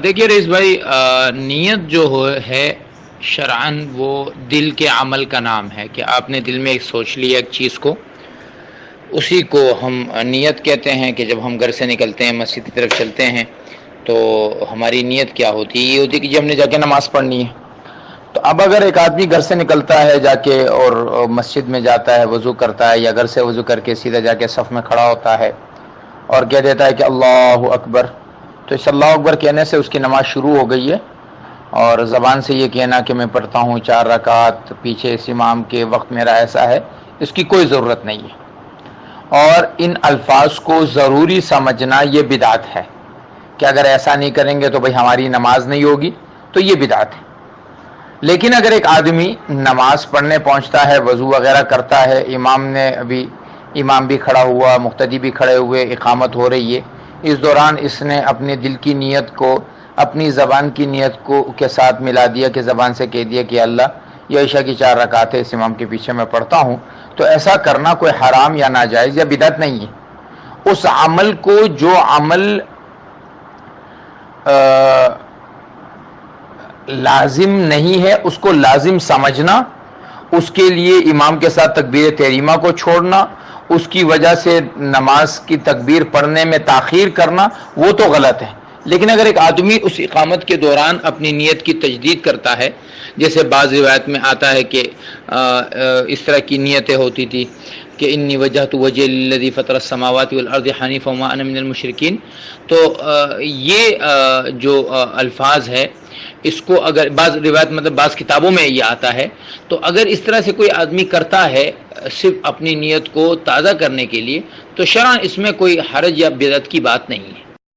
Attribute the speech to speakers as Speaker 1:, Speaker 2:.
Speaker 1: دیکھیے رئیس بھائی، نیت جو ہے شرعن وہ دل کے عمل کا نام ہے کہ آپ نے دل میں ایک سوچ لیا ایک چیز کو، اسی کو ہم نیت کہتے ہیں کہ جب ہم گھر سے نکلتے ہیں مسجد کی طرف چلتے ہیں تو ہماری نیت کیا ہوتی ہے؟ یہ ہوتی ہے کہ جب ہم نے جا کے نماز پڑھنی ہے۔ تو اب اگر ایک آدمی گھر سے نکلتا ہے جا کے اور مسجد میں جاتا ہے، وضو کرتا ہے یا گھر سے وضو کر کے سیدھا جا کے صف میں کھڑا ہوتا ہے اور کہہ دیتا ہے کہ اللہ اکبر، تو اس اللہ اکبر کہنے سے اس کی نماز شروع ہو گئی ہے، اور زبان سے یہ کہنا کہ میں پڑھتا ہوں 4 رکعت پیچھے اس امام کے، وقت میرا ایسا ہے، اس کی کوئی ضرورت نہیں ہے۔ اور ان الفاظ کو ضروری سمجھنا یہ بدعت ہے کہ اگر ایسا نہیں کریں گے تو بھئی ہماری نماز نہیں ہوگی، تو یہ بدعت ہے۔ لیکن اگر ایک آدمی نماز پڑھنے پہنچتا ہے، وضو وغیرہ کرتا ہے، امام بھی کھڑا ہوا، مقتدی بھی کھڑے ہوئے، اقامت ہو رہی ہے، اس دوران اس نے اپنے دل کی نیت کو اپنی زبان کی نیت کو کے ساتھ ملا دیا کہ زبان سے کہہ دیا کہ اللہ یہ عشاء کی 4 رکعت ہے اس امام کے پیچھے میں پڑھتا ہوں، تو ایسا کرنا کوئی حرام یا ناجائز یا بدعت نہیں ہے۔ اس عمل کو، جو عمل لازم نہیں ہے، اس کو لازم سمجھنا، اس کے لیے امام کے ساتھ تکبیر تحریمہ کو چھوڑنا، اس کی وجہ سے نماز کی تکبیر پڑھنے میں تاخیر کرنا، وہ تو غلط ہے۔ لیکن اگر ایک آدمی اس اقامت کے دوران اپنی نیت کی تجدید کرتا ہے، جیسے بعض روایت میں آتا ہے کہ اس طرح کی نیتیں ہوتی تھی کہ انی وجہت وجہی للذی فطر السماوات والارض حنیفا وما انا من المشرکین، تو یہ جو الفاظ ہے، اس کو اگر بعض روایت بعض کتابوں میں یہ آتا ہے، تو اگر اس طرح سے کوئی آدمی کرتا ہے صرف اپنی نیت کو تازہ کرنے کے لیے، تو شرعاً اس میں کوئی حرج یا بدعت کی بات نہیں ہے۔